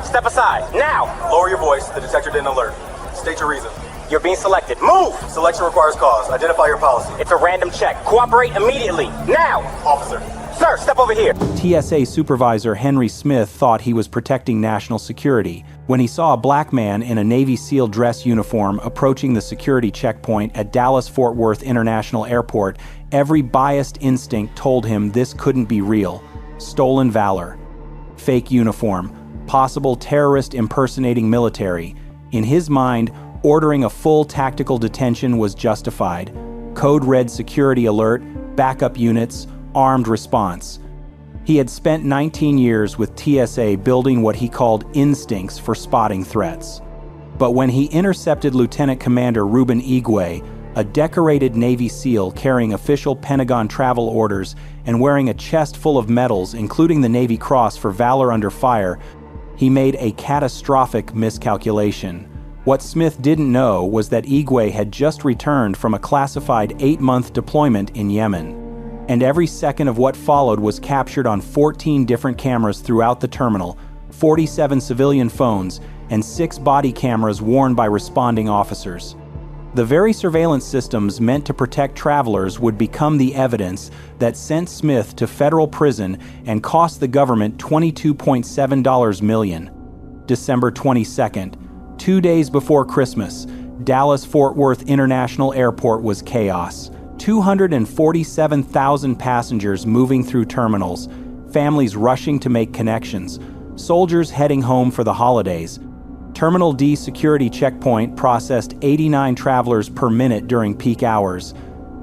step aside, now! Lower your voice, the detector didn't alert. State your reason. You're being selected. Move! Selection requires cause. Identify your policy. It's a random check. Cooperate immediately, now! Officer. Sir, step over here. TSA Supervisor Henry Smith thought he was protecting national security when he saw a black man in a Navy SEAL dress uniform approaching the security checkpoint at Dallas-Fort Worth International Airport. Every biased instinct told him this couldn't be real. Stolen valor. Fake uniform. Possible terrorist impersonating military. In his mind, ordering a full tactical detention was justified. Code red security alert, backup units, armed response. He had spent 19 years with TSA building what he called instincts for spotting threats. But when he intercepted Lieutenant Commander Ruben Igwe, a decorated Navy SEAL carrying official Pentagon travel orders and wearing a chest full of medals, including the Navy Cross for valor under fire, he made a catastrophic miscalculation. What Smith didn't know was that Igwe had just returned from a classified 8-month deployment in Yemen. And every second of what followed was captured on 14 different cameras throughout the terminal, 47 civilian phones, and 6 body cameras worn by responding officers. The very surveillance systems meant to protect travelers would become the evidence that sent Smith to federal prison and cost the government $22.7 million. December 22nd, 2 days before Christmas, Dallas-Fort Worth International Airport was chaos. 247,000 passengers moving through terminals, families rushing to make connections, soldiers heading home for the holidays. Terminal D security checkpoint processed 89 travelers per minute during peak hours.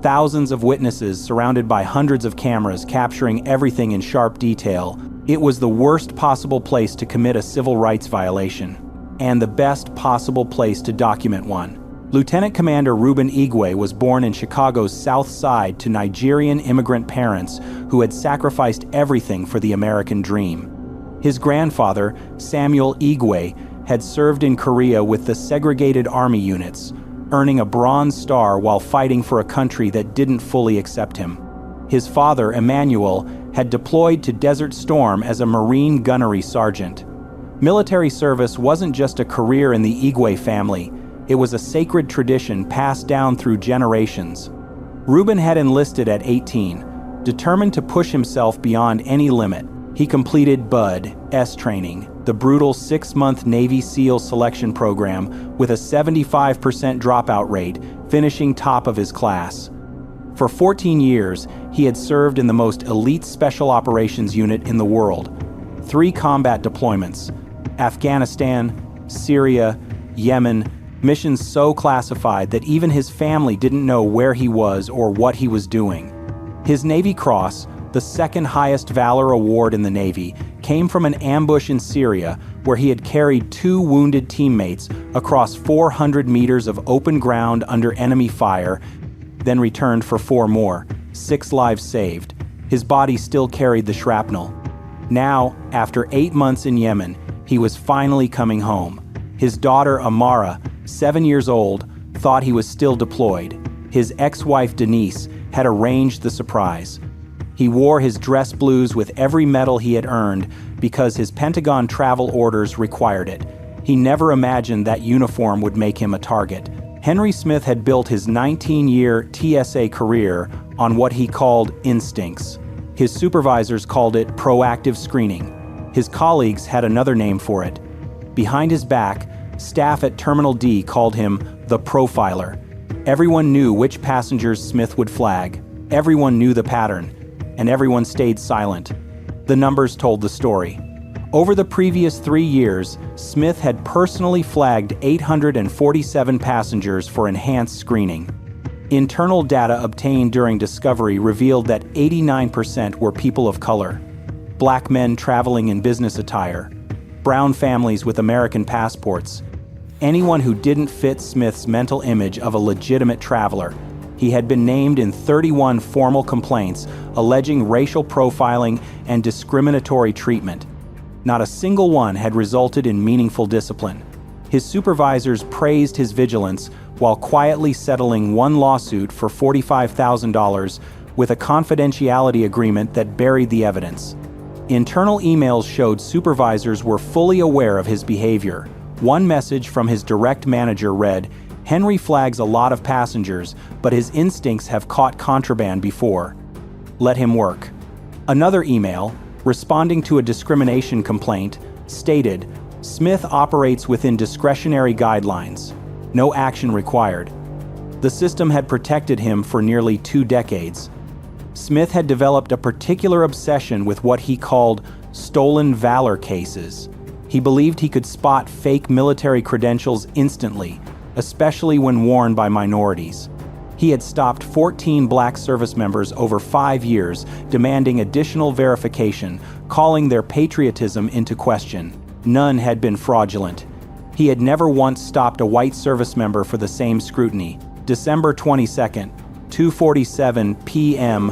Thousands of witnesses surrounded by hundreds of cameras capturing everything in sharp detail. It was the worst possible place to commit a civil rights violation, and the best possible place to document one. Lieutenant Commander Ruben Igwe was born in Chicago's South Side to Nigerian immigrant parents who had sacrificed everything for the American dream. His grandfather, Samuel Igwe, had served in Korea with the segregated army units, earning a Bronze Star while fighting for a country that didn't fully accept him. His father, Emmanuel, had deployed to Desert Storm as a Marine gunnery sergeant. Military service wasn't just a career in the Igwe family. It was a sacred tradition passed down through generations. Ruben had enlisted at 18, determined to push himself beyond any limit. He completed BUD, S training, the brutal 6-month Navy SEAL selection program with a 75% dropout rate, finishing top of his class. For 14 years, he had served in the most elite special operations unit in the world. 3 combat deployments: Afghanistan, Syria, Yemen, missions so classified that even his family didn't know where he was or what he was doing. His Navy Cross, the second highest valor award in the Navy, came from an ambush in Syria where he had carried 2 wounded teammates across 400 meters of open ground under enemy fire, then returned for 4 more, 6 lives saved. His body still carried the shrapnel. Now, after 8 months in Yemen, he was finally coming home. His daughter, Amara, 7 years old, thought he was still deployed. His ex-wife, Denise, had arranged the surprise. He wore his dress blues with every medal he had earned because his Pentagon travel orders required it. He never imagined that uniform would make him a target. Henry Smith had built his 19-year TSA career on what he called instincts. His supervisors called it proactive screening. His colleagues had another name for it. Behind his back, staff at Terminal D called him the profiler. Everyone knew which passengers Smith would flag. Everyone knew the pattern, and everyone stayed silent. The numbers told the story. Over the previous 3 years, Smith had personally flagged 847 passengers for enhanced screening. Internal data obtained during discovery revealed that 89% were people of color, black men traveling in business attire, brown families with American passports, anyone who didn't fit Smith's mental image of a legitimate traveler. He had been named in 31 formal complaints alleging racial profiling and discriminatory treatment. Not a single one had resulted in meaningful discipline. His supervisors praised his vigilance while quietly settling one lawsuit for $45,000 with a confidentiality agreement that buried the evidence. Internal emails showed supervisors were fully aware of his behavior. One message from his direct manager read, "Henry flags a lot of passengers, but his instincts have caught contraband before. Let him work." Another email, responding to a discrimination complaint, stated, "Smith operates within discretionary guidelines. No action required." The system had protected him for nearly 2 decades. Smith had developed a particular obsession with what he called stolen valor cases. He believed he could spot fake military credentials instantly, especially when worn by minorities. He had stopped 14 black service members over 5 years, demanding additional verification, calling their patriotism into question. None had been fraudulent. He had never once stopped a white service member for the same scrutiny. December 22nd, 2:47 p.m.,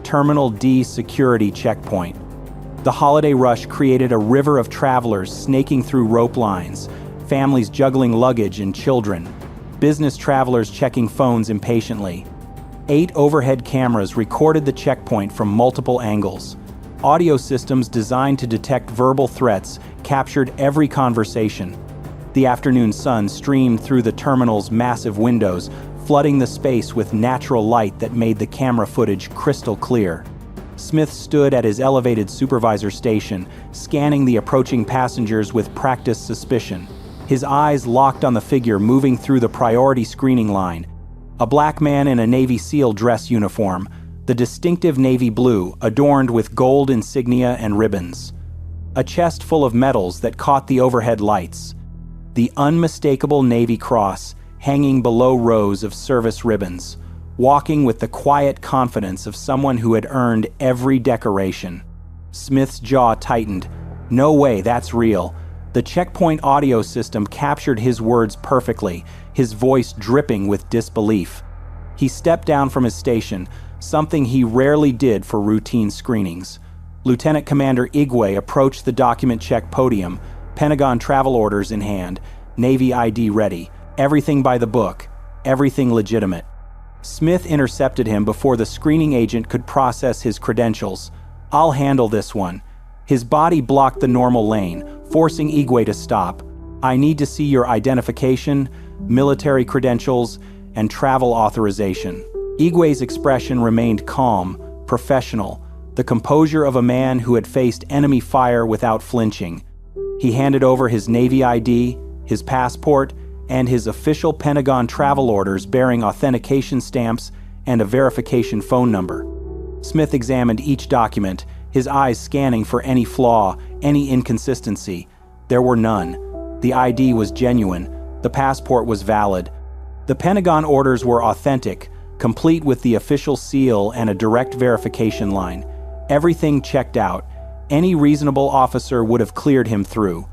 Terminal D security checkpoint. The holiday rush created a river of travelers snaking through rope lines, families juggling luggage and children, business travelers checking phones impatiently. 8 overhead cameras recorded the checkpoint from multiple angles. Audio systems designed to detect verbal threats captured every conversation. The afternoon sun streamed through the terminal's massive windows, flooding the space with natural light that made the camera footage crystal clear. Smith stood at his elevated supervisor station, scanning the approaching passengers with practiced suspicion. His eyes locked on the figure moving through the priority screening line. A black man in a Navy SEAL dress uniform, the distinctive navy blue adorned with gold insignia and ribbons. A chest full of medals that caught the overhead lights. The unmistakable Navy cross hanging below rows of service ribbons, walking with the quiet confidence of someone who had earned every decoration. Smith's jaw tightened. No way, that's real. The checkpoint audio system captured his words perfectly, his voice dripping with disbelief. He stepped down from his station, something he rarely did for routine screenings. Lieutenant Commander Igwe approached the document check podium, Pentagon travel orders in hand, Navy ID ready. Everything by the book, everything legitimate. Smith intercepted him before the screening agent could process his credentials. "I'll handle this one." His body blocked the normal lane, forcing Igwe to stop. "I need to see your identification, military credentials, and travel authorization." Igwe's expression remained calm, professional, the composure of a man who had faced enemy fire without flinching. He handed over his Navy ID, his passport, and his official Pentagon travel orders bearing authentication stamps and a verification phone number. Smith examined each document, his eyes scanning for any flaw, any inconsistency. There were none. The ID was genuine. The passport was valid. The Pentagon orders were authentic, complete with the official seal and a direct verification line. Everything checked out. Any reasonable officer would have cleared him through.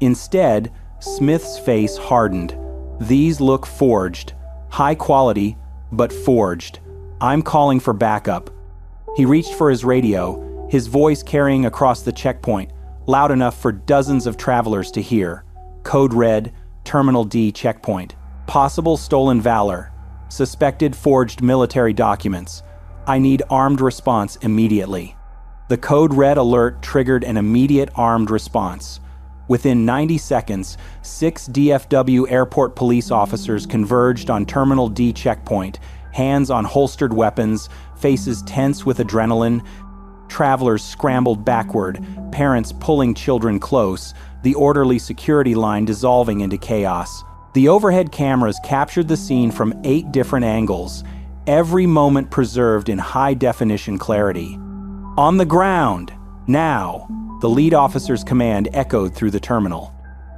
Instead, Smith's face hardened. "These look forged. High quality, but forged. I'm calling for backup." He reached for his radio, his voice carrying across the checkpoint, loud enough for dozens of travelers to hear. Code red, Terminal D checkpoint. Possible stolen valor. Suspected forged military documents. I need armed response immediately. The code red alert triggered an immediate armed response. Within 90 seconds, 6 DFW airport police officers converged on Terminal D checkpoint, hands on holstered weapons, faces tense with adrenaline. Travelers scrambled backward, parents pulling children close, the orderly security line dissolving into chaos. The overhead cameras captured the scene from 8 different angles, every moment preserved in high-definition clarity. "On the ground! Now!" The lead officer's command echoed through the terminal.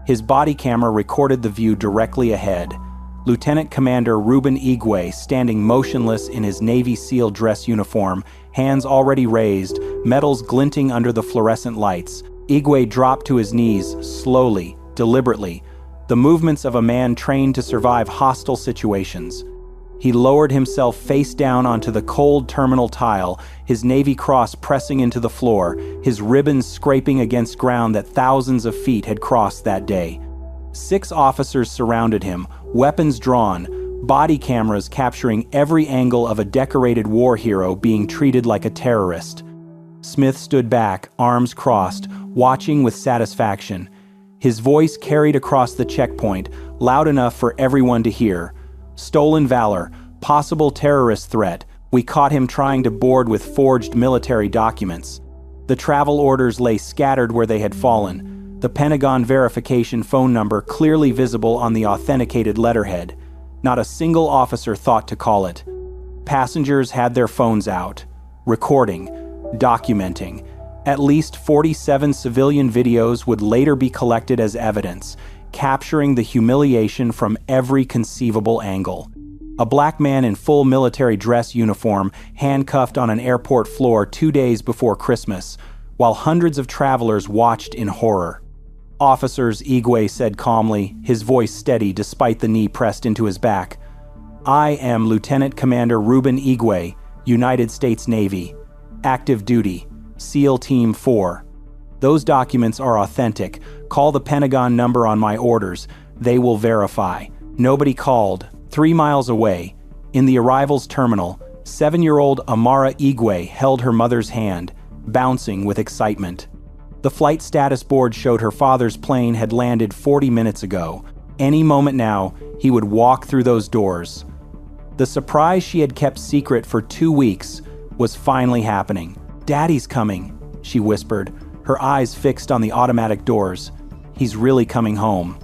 His body camera recorded the view directly ahead. Lieutenant Commander Ruben Igwe standing motionless in his Navy SEAL dress uniform, hands already raised, medals glinting under the fluorescent lights. Igwe dropped to his knees, slowly, deliberately, the movements of a man trained to survive hostile situations. He lowered himself face down onto the cold terminal tile, his Navy cross pressing into the floor, his ribbons scraping against ground that thousands of feet had crossed that day. 6 officers surrounded him, weapons drawn, body cameras capturing every angle of a decorated war hero being treated like a terrorist. Smith stood back, arms crossed, watching with satisfaction. His voice carried across the checkpoint, loud enough for everyone to hear. Stolen valor, possible terrorist threat. We caught him trying to board with forged military documents. The travel orders lay scattered where they had fallen. The Pentagon verification phone number clearly visible on the authenticated letterhead. Not a single officer thought to call it. Passengers had their phones out, recording, documenting. At least 47 civilian videos would later be collected as evidence, capturing the humiliation from every conceivable angle. A black man in full military dress uniform handcuffed on an airport floor 2 days before Christmas, while hundreds of travelers watched in horror. "Officers," Igwe said calmly, his voice steady despite the knee pressed into his back. "I am Lieutenant Commander Ruben Igwe, United States Navy. Active duty. SEAL Team 4. Those documents are authentic. Call the Pentagon number on my orders. They will verify." Nobody called. 3 miles away, in the arrivals terminal, 7-year-old Amara Igwe held her mother's hand, bouncing with excitement. The flight status board showed her father's plane had landed 40 minutes ago. Any moment now, he would walk through those doors. The surprise she had kept secret for 2 weeks was finally happening. "Daddy's coming," she whispered, her eyes fixed on the automatic doors. "He's really coming home."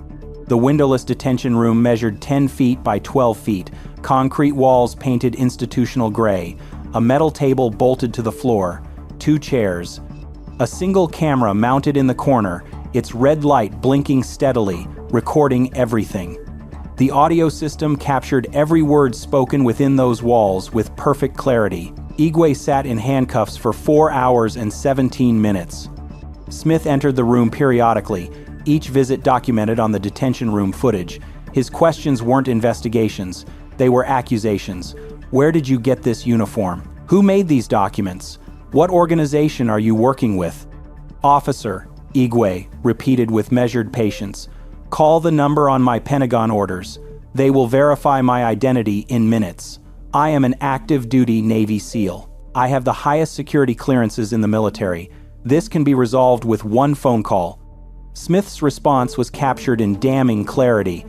The windowless detention room measured 10 feet by 12 feet, concrete walls painted institutional gray, a metal table bolted to the floor, 2 chairs, a single camera mounted in the corner, its red light blinking steadily, recording everything. The audio system captured every word spoken within those walls with perfect clarity. Igwe sat in handcuffs for 4 hours and 17 minutes. Smith entered the room periodically, each visit documented on the detention room footage. His questions weren't investigations, they were accusations. "Where did you get this uniform? Who made these documents? What organization are you working with?" "Officer," Igwe repeated with measured patience, "call the number on my Pentagon orders. They will verify my identity in minutes. I am an active duty Navy SEAL. I have the highest security clearances in the military. This can be resolved with 1 phone call." Smith's response was captured in damning clarity.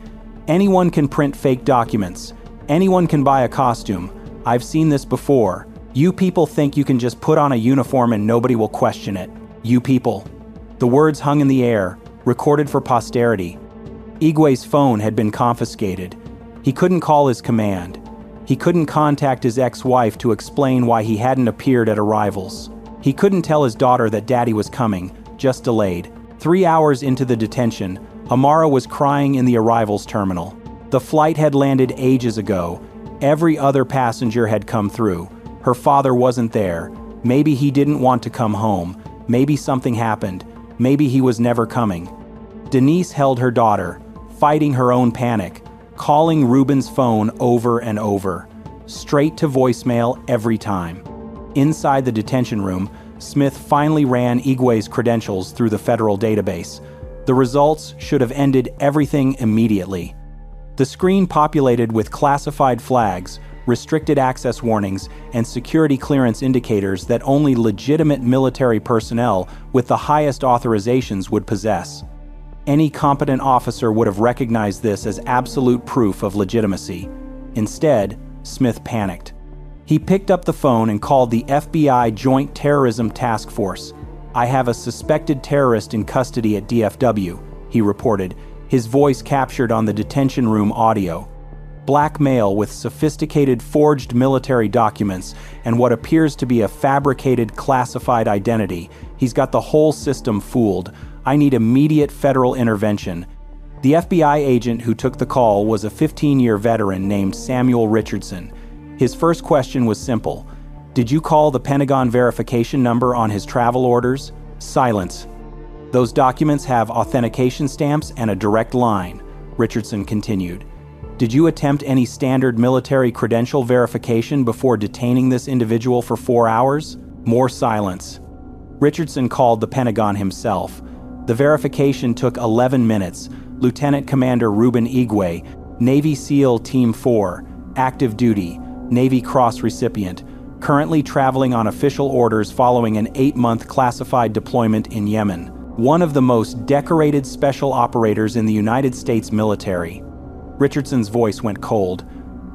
"Anyone can print fake documents. Anyone can buy a costume. I've seen this before. You people think you can just put on a uniform and nobody will question it. You people." The words hung in the air, recorded for posterity. Igwe's phone had been confiscated. He couldn't call his command. He couldn't contact his ex-wife to explain why he hadn't appeared at arrivals. He couldn't tell his daughter that Daddy was coming, just delayed. 3 hours into the detention, Amara was crying in the arrivals terminal. The flight had landed ages ago. Every other passenger had come through. Her father wasn't there. Maybe he didn't want to come home. Maybe something happened. Maybe he was never coming. Denise held her daughter, fighting her own panic, calling Ruben's phone over and over, straight to voicemail every time. Inside the detention room, Smith finally ran Igwe's credentials through the federal database. The results should have ended everything immediately. The screen populated with classified flags, restricted access warnings, and security clearance indicators that only legitimate military personnel with the highest authorizations would possess. Any competent officer would have recognized this as absolute proof of legitimacy. Instead, Smith panicked. He picked up the phone and called the FBI Joint Terrorism Task Force. "I have a suspected terrorist in custody at DFW," he reported, his voice captured on the detention room audio. Black male with sophisticated forged military documents and what appears to be a fabricated classified identity. He's got the whole system fooled. I need immediate federal intervention. The FBI agent who took the call was a 15-year veteran named Samuel Richardson. His first question was simple. "Did you call the Pentagon verification number on his travel orders?" Silence. "Those documents have authentication stamps and a direct line," Richardson continued. "Did you attempt any standard military credential verification before detaining this individual for 4 hours?" More silence. Richardson called the Pentagon himself. The verification took 11 minutes. Lieutenant Commander Ruben Igwe, Navy SEAL Team 4, active duty, Navy Cross recipient, currently traveling on official orders following an 8-month classified deployment in Yemen. One of the most decorated special operators in the United States military. Richardson's voice went cold.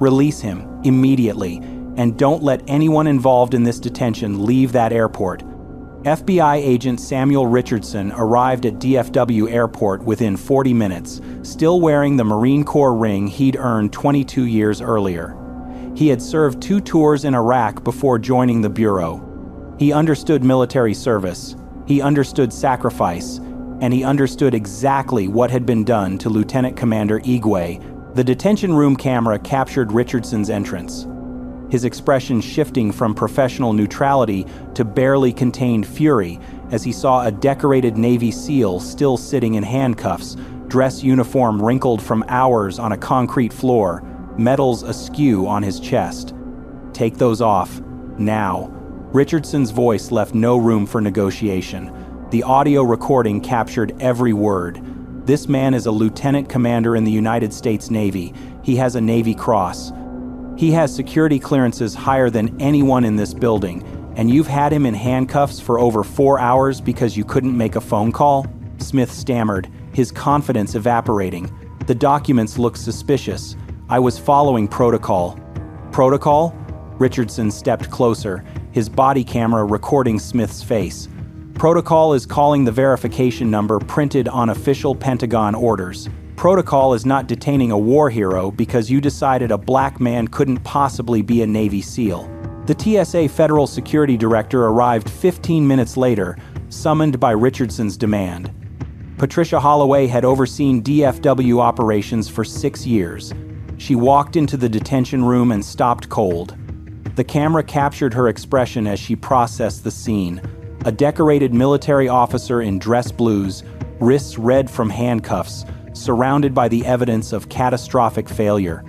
Release him, immediately, and don't let anyone involved in this detention leave that airport. FBI agent Samuel Richardson arrived at DFW Airport within 40 minutes, still wearing the Marine Corps ring he'd earned 22 years earlier. He had served 2 tours in Iraq before joining the Bureau. He understood military service, he understood sacrifice, and he understood exactly what had been done to Lieutenant Commander Igwe. The detention room camera captured Richardson's entrance, his expression shifting from professional neutrality to barely contained fury as he saw a decorated Navy SEAL still sitting in handcuffs, dress uniform wrinkled from hours on a concrete floor, medals askew on his chest. Take those off, now. Richardson's voice left no room for negotiation. The audio recording captured every word. This man is a lieutenant commander in the United States Navy. He has a Navy Cross. He has security clearances higher than anyone in this building, and you've had him in handcuffs for over 4 hours because you couldn't make a phone call? Smith stammered, his confidence evaporating. The documents look suspicious. I was following protocol. Protocol? Richardson stepped closer, his body camera recording Smith's face. Protocol is calling the verification number printed on official Pentagon orders. Protocol is not detaining a war hero because you decided a black man couldn't possibly be a Navy SEAL. The TSA Federal Security Director arrived 15 minutes later, summoned by Richardson's demand. Patricia Holloway had overseen DFW operations for 6 years. She walked into the detention room and stopped cold. The camera captured her expression as she processed the scene. A decorated military officer in dress blues, wrists red from handcuffs, surrounded by the evidence of catastrophic failure.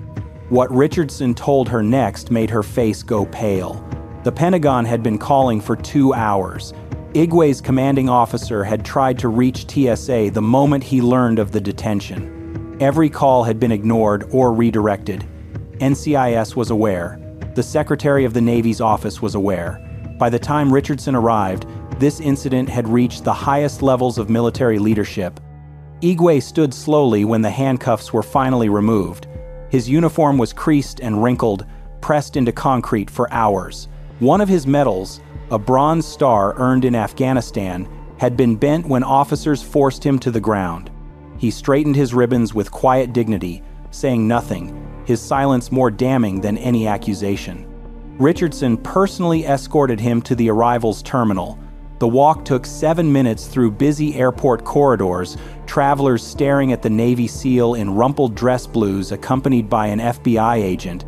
What Richardson told her next made her face go pale. The Pentagon had been calling for 2 hours. Igwe's commanding officer had tried to reach TSA the moment he learned of the detention. Every call had been ignored or redirected. NCIS was aware. The Secretary of the Navy's office was aware. By the time Richardson arrived, this incident had reached the highest levels of military leadership. Igwe stood slowly when the handcuffs were finally removed. His uniform was creased and wrinkled, pressed into concrete for hours. One of his medals, a Bronze Star earned in Afghanistan, had been bent when officers forced him to the ground. He straightened his ribbons with quiet dignity, saying nothing, his silence more damning than any accusation. Richardson personally escorted him to the arrivals terminal. The walk took 7 minutes through busy airport corridors, travelers staring at the Navy SEAL in rumpled dress blues accompanied by an FBI agent.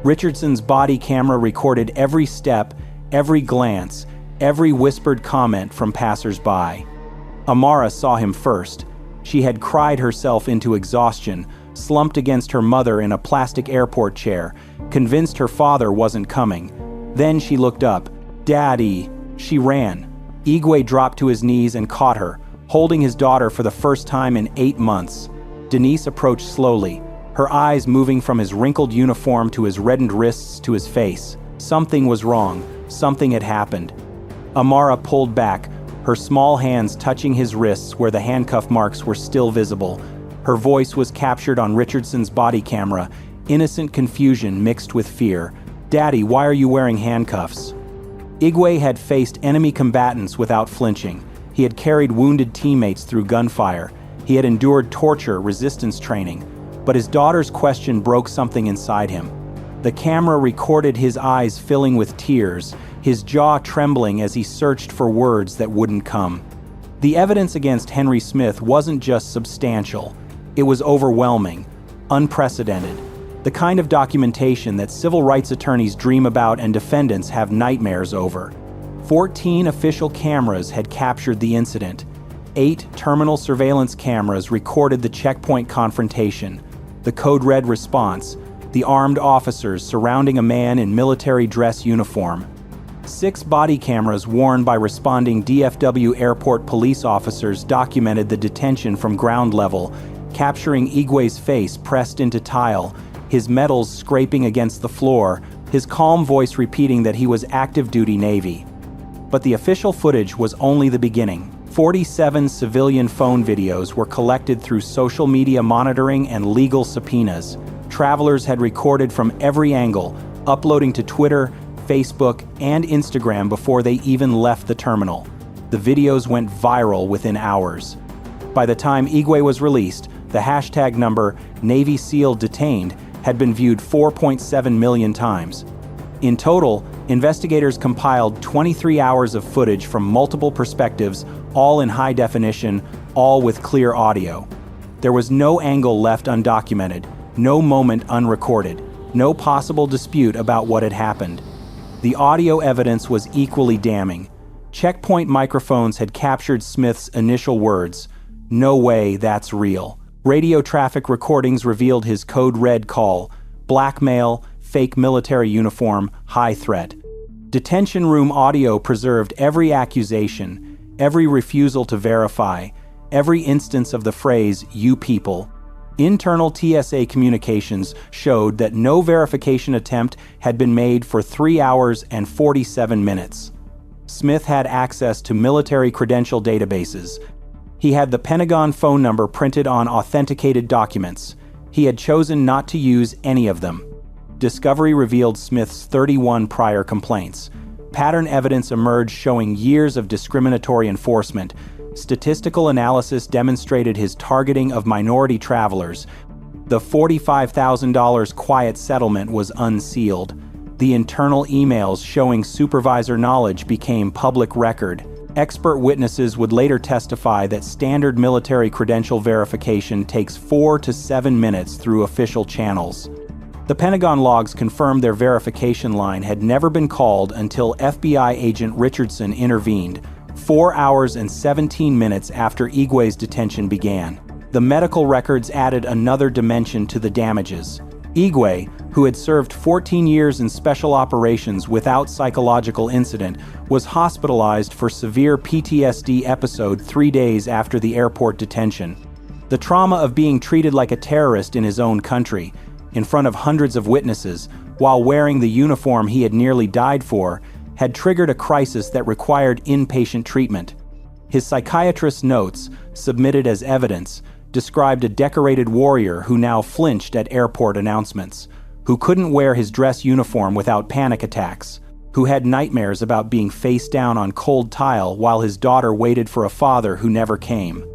Richardson's body camera recorded every step, every glance, every whispered comment from passers-by. Amara saw him first. She had cried herself into exhaustion, slumped against her mother in a plastic airport chair, convinced her father wasn't coming. Then she looked up. "Daddy!" She ran. Igwe dropped to his knees and caught her, holding his daughter for the first time in 8 months. Denise approached slowly, her eyes moving from his wrinkled uniform to his reddened wrists to his face. Something was wrong. Something had happened. Amara pulled back, her small hands touching his wrists where the handcuff marks were still visible. Her voice was captured on Richardson's body camera, innocent confusion mixed with fear. "Daddy, why are you wearing handcuffs?" Igwe had faced enemy combatants without flinching. He had carried wounded teammates through gunfire. He had endured torture, resistance training. But his daughter's question broke something inside him. The camera recorded his eyes filling with tears, his jaw trembling as he searched for words that wouldn't come. The evidence against Henry Smith wasn't just substantial. It was overwhelming, unprecedented. The kind of documentation that civil rights attorneys dream about and defendants have nightmares over. 14 official cameras had captured the incident. 8 terminal surveillance cameras recorded the checkpoint confrontation, the code red response, the armed officers surrounding a man in military dress uniform. 6 body cameras worn by responding DFW airport police officers documented the detention from ground level, capturing Igwe's face pressed into tile, his medals scraping against the floor, his calm voice repeating that he was active duty Navy. But the official footage was only the beginning. 47 civilian phone videos were collected through social media monitoring and legal subpoenas. Travelers had recorded from every angle, uploading to Twitter, Facebook, and Instagram before they even left the terminal. The videos went viral within hours. By the time Igwe was released, the hashtag number Navy SEAL detained had been viewed 4.7 million times. In total, investigators compiled 23 hours of footage from multiple perspectives, all in high definition, all with clear audio. There was no angle left undocumented, no moment unrecorded, no possible dispute about what had happened. The audio evidence was equally damning. Checkpoint microphones had captured Smith's initial words, "No way, that's real." Radio traffic recordings revealed his code red call, blackmail, fake military uniform, high threat. Detention room audio preserved every accusation, every refusal to verify, every instance of the phrase, "you people." Internal TSA communications showed that no verification attempt had been made for 3 hours and 47 minutes. Smith had access to military credential databases. He had the Pentagon phone number printed on authenticated documents. He had chosen not to use any of them. Discovery revealed Smith's 31 prior complaints. Pattern evidence emerged showing years of discriminatory enforcement. Statistical analysis demonstrated his targeting of minority travelers. The $45,000 quiet settlement was unsealed. The internal emails showing supervisor knowledge became public record. Expert witnesses would later testify that standard military credential verification takes 4 to 7 minutes through official channels. The Pentagon logs confirmed their verification line had never been called until FBI agent Richardson intervened, 4 hours and 17 minutes after Igwe's detention began. The medical records added another dimension to the damages. Igwe, who had served 14 years in special operations without psychological incident, was hospitalized for severe PTSD episode 3 days after the airport detention. The trauma of being treated like a terrorist in his own country, in front of hundreds of witnesses, while wearing the uniform he had nearly died for, had triggered a crisis that required inpatient treatment. His psychiatrist's notes, submitted as evidence, described a decorated warrior who now flinched at airport announcements, who couldn't wear his dress uniform without panic attacks, who had nightmares about being face down on cold tile while his daughter waited for a father who never came.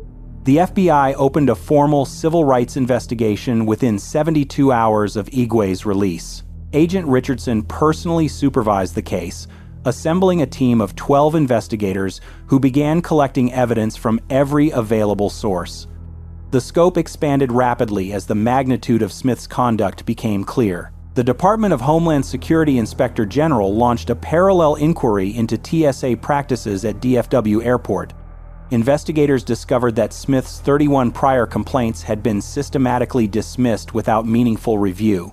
The FBI opened a formal civil rights investigation within 72 hours of Igwe's release. Agent Richardson personally supervised the case, assembling a team of 12 investigators who began collecting evidence from every available source. The scope expanded rapidly as the magnitude of Smith's conduct became clear. The Department of Homeland Security Inspector General launched a parallel inquiry into TSA practices at DFW Airport. Investigators discovered that Smith's 31 prior complaints had been systematically dismissed without meaningful review.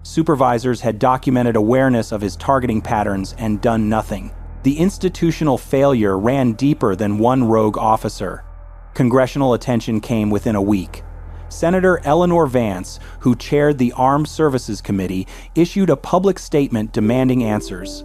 Supervisors had documented awareness of his targeting patterns and done nothing. The institutional failure ran deeper than one rogue officer. Congressional attention came within a week. Senator Eleanor Vance, who chaired the Armed Services Committee, issued a public statement demanding answers.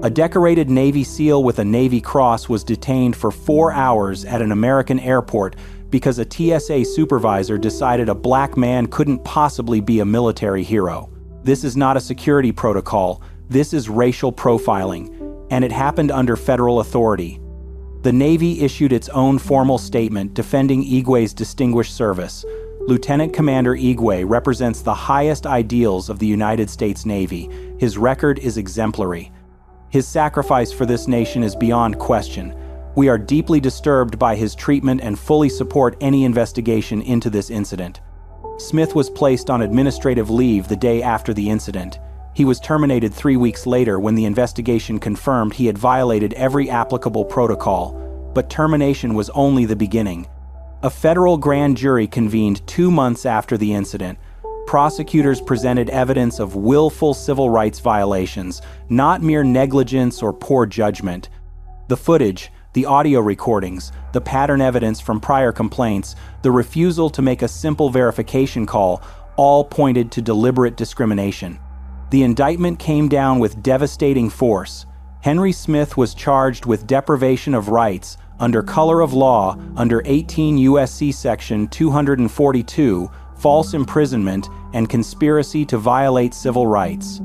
A decorated Navy SEAL with a Navy Cross was detained for 4 hours at an American airport because a TSA supervisor decided a black man couldn't possibly be a military hero. This is not a security protocol, this is racial profiling, and it happened under federal authority. The Navy issued its own formal statement defending Igwe's distinguished service. Lieutenant Commander Igwe represents the highest ideals of the United States Navy. His record is exemplary. His sacrifice for this nation is beyond question. We are deeply disturbed by his treatment and fully support any investigation into this incident. Smith was placed on administrative leave the day after the incident. He was terminated 3 weeks later when the investigation confirmed he had violated every applicable protocol, but termination was only the beginning. A federal grand jury convened 2 months after the incident. Prosecutors presented evidence of willful civil rights violations, not mere negligence or poor judgment. The footage, the audio recordings, the pattern evidence from prior complaints, the refusal to make a simple verification call, all pointed to deliberate discrimination. The indictment came down with devastating force. Henry Smith was charged with deprivation of rights under color of law under 18 U.S.C. Section 242, false imprisonment, and conspiracy to violate civil rights.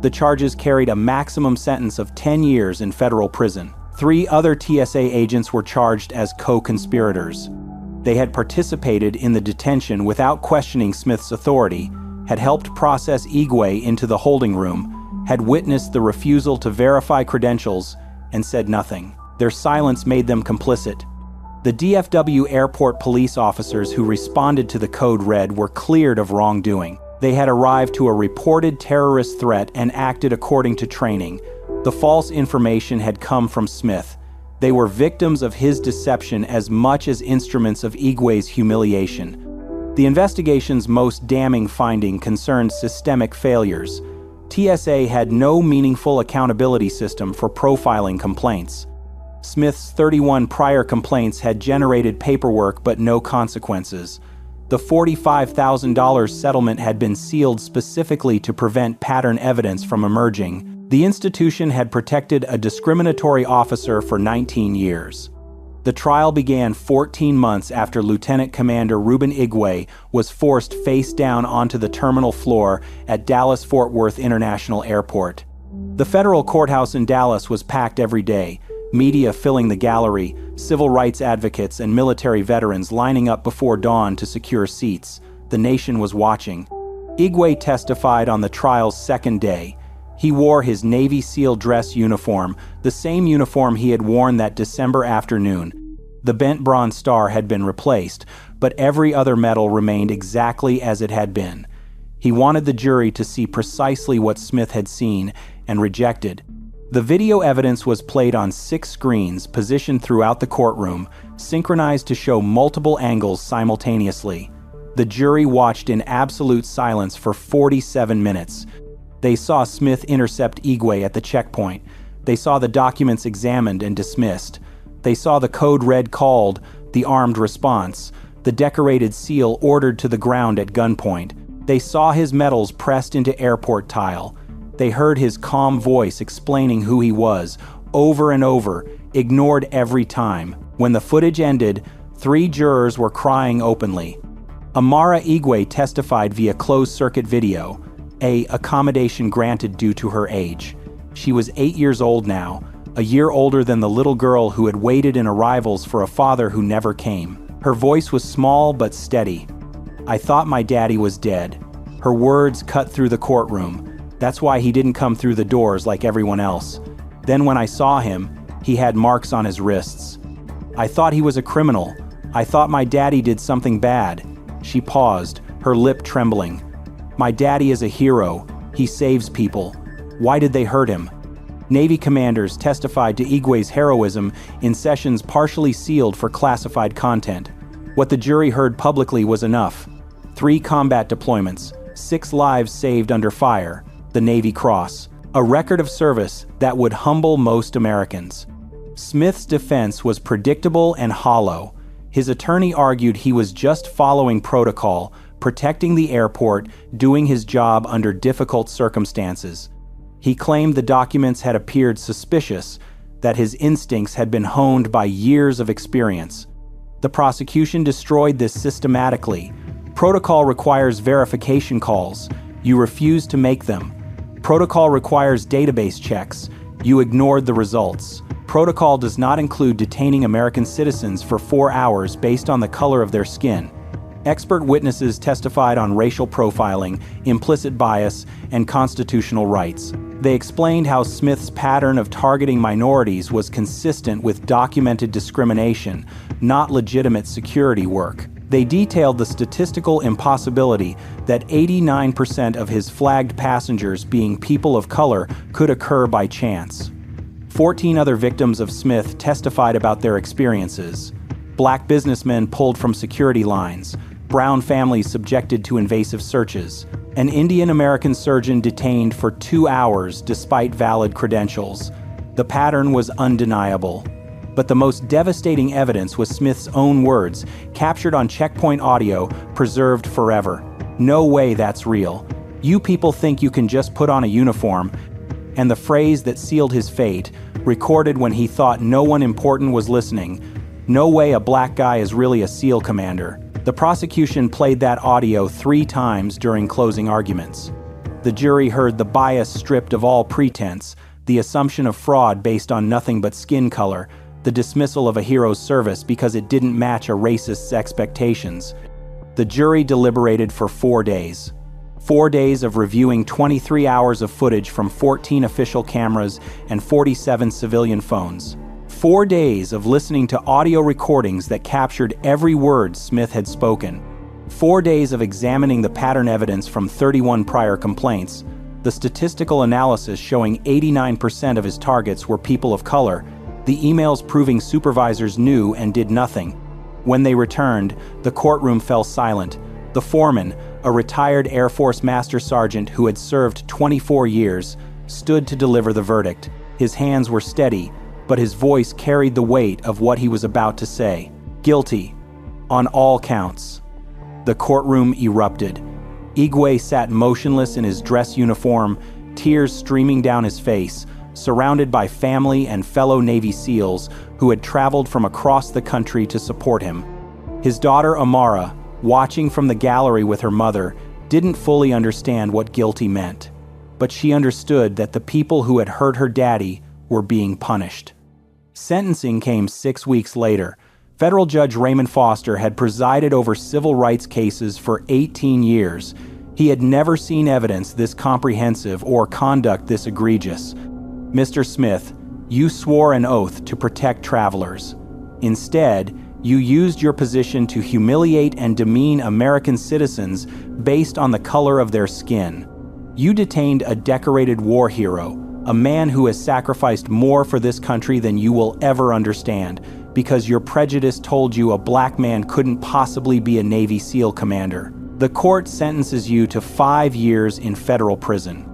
The charges carried a maximum sentence of 10 years in federal prison. 3 other TSA agents were charged as co-conspirators. They had participated in the detention without questioning Smith's authority, had helped process Igwe into the holding room, had witnessed the refusal to verify credentials, and said nothing. Their silence made them complicit. The DFW airport police officers who responded to the code red were cleared of wrongdoing. They had arrived to a reported terrorist threat and acted according to training. The false information had come from Smith. They were victims of his deception as much as instruments of Igwe's humiliation. The investigation's most damning finding concerned systemic failures. TSA had no meaningful accountability system for profiling complaints. Smith's 31 prior complaints had generated paperwork but no consequences. The $45,000 settlement had been sealed specifically to prevent pattern evidence from emerging. The institution had protected a discriminatory officer for 19 years. The trial began 14 months after Lieutenant Commander Reuben Igwe was forced face down onto the terminal floor at Dallas-Fort Worth International Airport. The federal courthouse in Dallas was packed every day, media filling the gallery, civil rights advocates and military veterans lining up before dawn to secure seats. The nation was watching. Igwe testified on the trial's second day. He wore his Navy SEAL dress uniform, the same uniform he had worn that December afternoon. The bent Bronze Star had been replaced, but every other medal remained exactly as it had been. He wanted the jury to see precisely what Smith had seen and rejected. The video evidence was played on 6 screens positioned throughout the courtroom, synchronized to show multiple angles simultaneously. The jury watched in absolute silence for 47 minutes. They saw Smith intercept Igwe at the checkpoint. They saw the documents examined and dismissed. They saw the code red called, the armed response, the decorated seal ordered to the ground at gunpoint. They saw his medals pressed into airport tile. They heard his calm voice explaining who he was, over and over, ignored every time. When the footage ended, 3 jurors were crying openly. Amara Igwe testified via closed-circuit video, a accommodation granted due to her age. She was 8 years old now, a year older than the little girl who had waited in arrivals for a father who never came. Her voice was small but steady. "I thought my daddy was dead." Her words cut through the courtroom. That's why he didn't come through the doors like everyone else. Then when I saw him, he had marks on his wrists. "I thought he was a criminal. I thought my daddy did something bad." She paused, her lip trembling. "My daddy is a hero. He saves people. Why did they hurt him?" Navy commanders testified to Igwe's heroism in sessions partially sealed for classified content. What the jury heard publicly was enough. 3 combat deployments, 6 lives saved under fire, the Navy Cross, a record of service that would humble most Americans. Smith's defense was predictable and hollow. His attorney argued he was just following protocol, protecting the airport, doing his job under difficult circumstances. He claimed the documents had appeared suspicious, that his instincts had been honed by years of experience. The prosecution destroyed this systematically. Protocol requires verification calls. You refused to make them. Protocol requires database checks. You ignored the results. Protocol does not include detaining American citizens for 4 hours based on the color of their skin. Expert witnesses testified on racial profiling, implicit bias, and constitutional rights. They explained how Smith's pattern of targeting minorities was consistent with documented discrimination, not legitimate security work. They detailed the statistical impossibility that 89% of his flagged passengers being people of color could occur by chance. 14 other victims of Smith testified about their experiences. Black businessmen pulled from security lines, brown families subjected to invasive searches, an Indian-American surgeon detained for 2 hours despite valid credentials. The pattern was undeniable. But the most devastating evidence was Smith's own words, captured on checkpoint audio, preserved forever. "No way that's real. "You people think you can just put on a uniform," and the phrase that sealed his fate, recorded when he thought no one important was listening, "No way a black guy is really a SEAL commander." The prosecution played that audio 3 times during closing arguments. The jury heard the bias stripped of all pretense, the assumption of fraud based on nothing but skin color, the dismissal of a hero's service because it didn't match a racist's expectations. The jury deliberated for 4 days. 4 days of reviewing 23 hours of footage from 14 official cameras and 47 civilian phones. 4 days of listening to audio recordings that captured every word Smith had spoken. 4 days of examining the pattern evidence from 31 prior complaints, the statistical analysis showing 89% of his targets were people of color, the emails proving supervisors knew and did nothing. When they returned, the courtroom fell silent. The foreman, a retired Air Force Master Sergeant who had served 24 years, stood to deliver the verdict. His hands were steady, but his voice carried the weight of what he was about to say. Guilty, on all counts. The courtroom erupted. Igwe sat motionless in his dress uniform, tears streaming down his face, surrounded by family and fellow Navy SEALs who had traveled from across the country to support him. His daughter Amara, watching from the gallery with her mother, didn't fully understand what guilty meant, but she understood that the people who had hurt her daddy were being punished. Sentencing came 6 weeks later. Federal Judge Raymond Foster had presided over civil rights cases for 18 years. He had never seen evidence this comprehensive or conduct this egregious. "Mr. Smith, you swore an oath to protect travelers. Instead, you used your position to humiliate and demean American citizens based on the color of their skin. You detained a decorated war hero, a man who has sacrificed more for this country than you will ever understand, because your prejudice told you a black man couldn't possibly be a Navy SEAL commander. The court sentences you to 5 years in federal prison."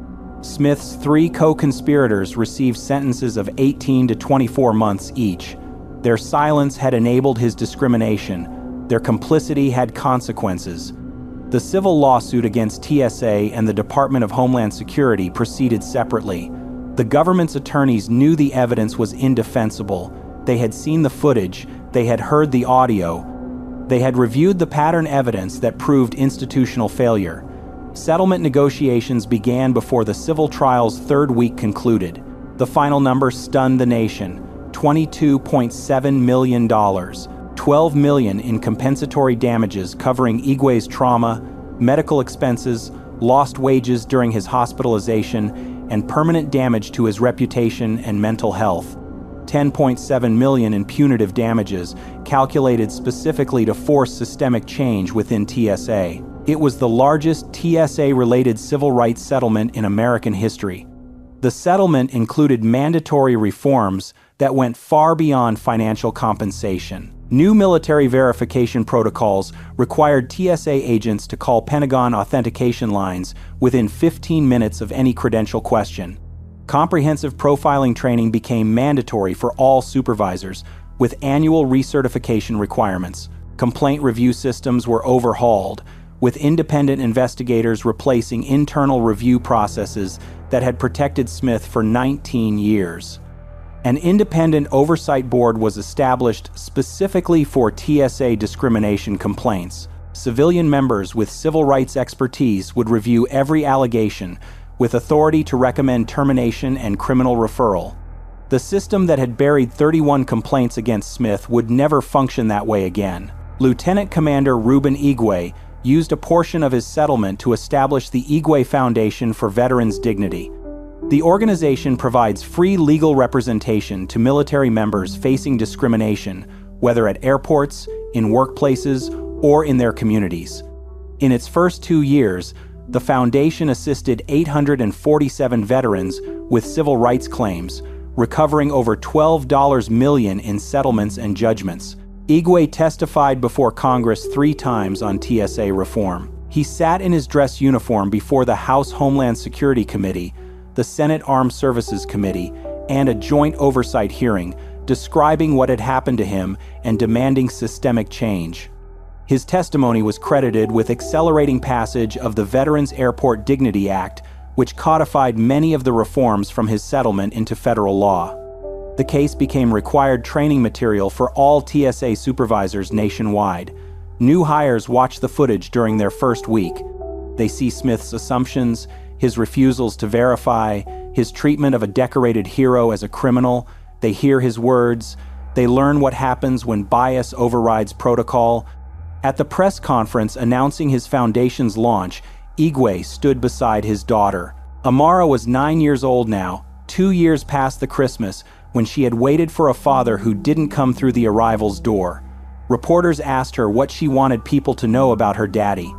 Smith's 3 co-conspirators received sentences of 18 to 24 months each. Their silence had enabled his discrimination. Their complicity had consequences. The civil lawsuit against TSA and the Department of Homeland Security proceeded separately. The government's attorneys knew the evidence was indefensible. They had seen the footage. They had heard the audio. They had reviewed the pattern evidence that proved institutional failure. Settlement negotiations began before the civil trial's 3rd week concluded. The final number stunned the nation: $22.7 million, $12 million in compensatory damages covering Igwe's trauma, medical expenses, lost wages during his hospitalization, and permanent damage to his reputation and mental health. $10.7 million in punitive damages, calculated specifically to force systemic change within TSA. It was the largest TSA-related civil rights settlement in American history. The settlement included mandatory reforms that went far beyond financial compensation. New military verification protocols required TSA agents to call Pentagon authentication lines within 15 minutes of any credential question. Comprehensive profiling training became mandatory for all supervisors, with annual recertification requirements. Complaint review systems were overhauled, with independent investigators replacing internal review processes that had protected Smith for 19 years. An independent oversight board was established specifically for TSA discrimination complaints. Civilian members with civil rights expertise would review every allegation, with authority to recommend termination and criminal referral. The system that had buried 31 complaints against Smith would never function that way again. Lieutenant Commander Reuben Igwe used a portion of his settlement to establish the Igwe Foundation for Veterans Dignity. The organization provides free legal representation to military members facing discrimination, whether at airports, in workplaces, or in their communities. In its first 2 years, the foundation assisted 847 veterans with civil rights claims, recovering over $12 million in settlements and judgments. Igwe testified before Congress 3 times on TSA reform. He sat in his dress uniform before the House Homeland Security Committee, the Senate Armed Services Committee, and a joint oversight hearing, describing what had happened to him and demanding systemic change. His testimony was credited with accelerating passage of the Veterans Airport Dignity Act, which codified many of the reforms from his settlement into federal law. The case became required training material for all TSA supervisors nationwide. New hires watch the footage during their first week. They see Smith's assumptions, his refusals to verify, his treatment of a decorated hero as a criminal. They hear his words. They learn what happens when bias overrides protocol. At the press conference announcing his foundation's launch, Igwe stood beside his daughter. Amara was 9 years old now, 2 years past the Christmas, when she had waited for a father who didn't come through the arrival's door. Reporters asked her what she wanted people to know about her daddy.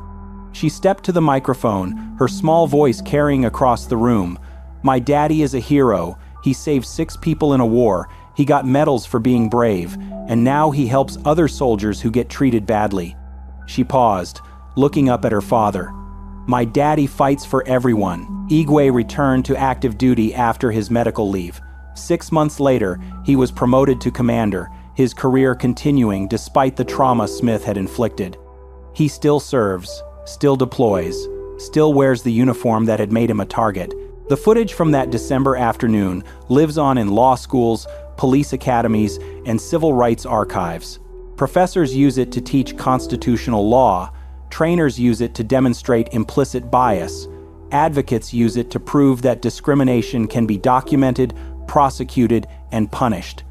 She stepped to the microphone, her small voice carrying across the room. "My daddy is a hero. He saved 6 people in a war. He got medals for being brave, and now he helps other soldiers who get treated badly." She paused, looking up at her father. "My daddy fights for everyone." Igwe returned to active duty after his medical leave. 6 months later, he was promoted to commander, his career continuing despite the trauma Smith had inflicted. He still serves, still deploys, still wears the uniform that had made him a target. The footage from that December afternoon lives on in law schools, police academies, and civil rights archives. Professors use it to teach constitutional law. Trainers use it to demonstrate implicit bias. Advocates use it to prove that discrimination can be documented, prosecuted, and punished.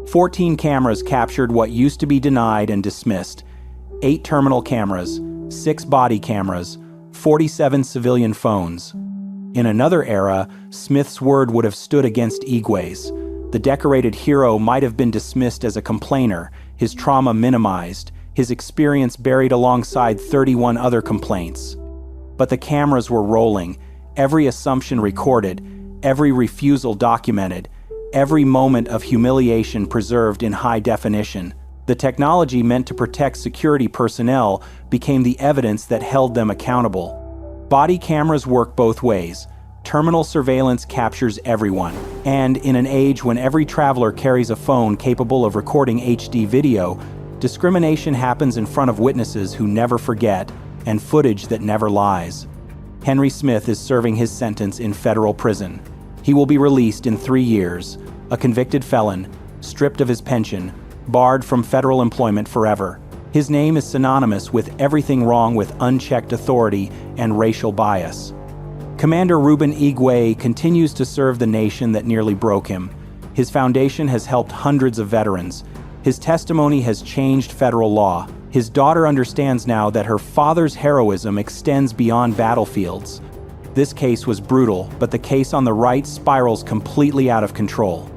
14 cameras captured what used to be denied and dismissed. 8 terminal cameras, 6 body cameras, 47 civilian phones. In another era, Smith's word would have stood against Igwe's. The decorated hero might have been dismissed as a complainer, his trauma minimized, his experience buried alongside 31 other complaints. But the cameras were rolling, every assumption recorded, every refusal documented, every moment of humiliation preserved in high definition. The technology meant to protect security personnel became the evidence that held them accountable. Body cameras work both ways. Terminal surveillance captures everyone. And in an age when every traveler carries a phone capable of recording HD video, discrimination happens in front of witnesses who never forget, and footage that never lies. Henry Smith is serving his sentence in federal prison. He will be released in 3 years, a convicted felon, stripped of his pension, barred from federal employment forever. His name is synonymous with everything wrong with unchecked authority and racial bias. Commander Reuben Igwe continues to serve the nation that nearly broke him. His foundation has helped hundreds of veterans. His testimony has changed federal law. His daughter understands now that her father's heroism extends beyond battlefields. This case was brutal, but the case on the right spirals completely out of control.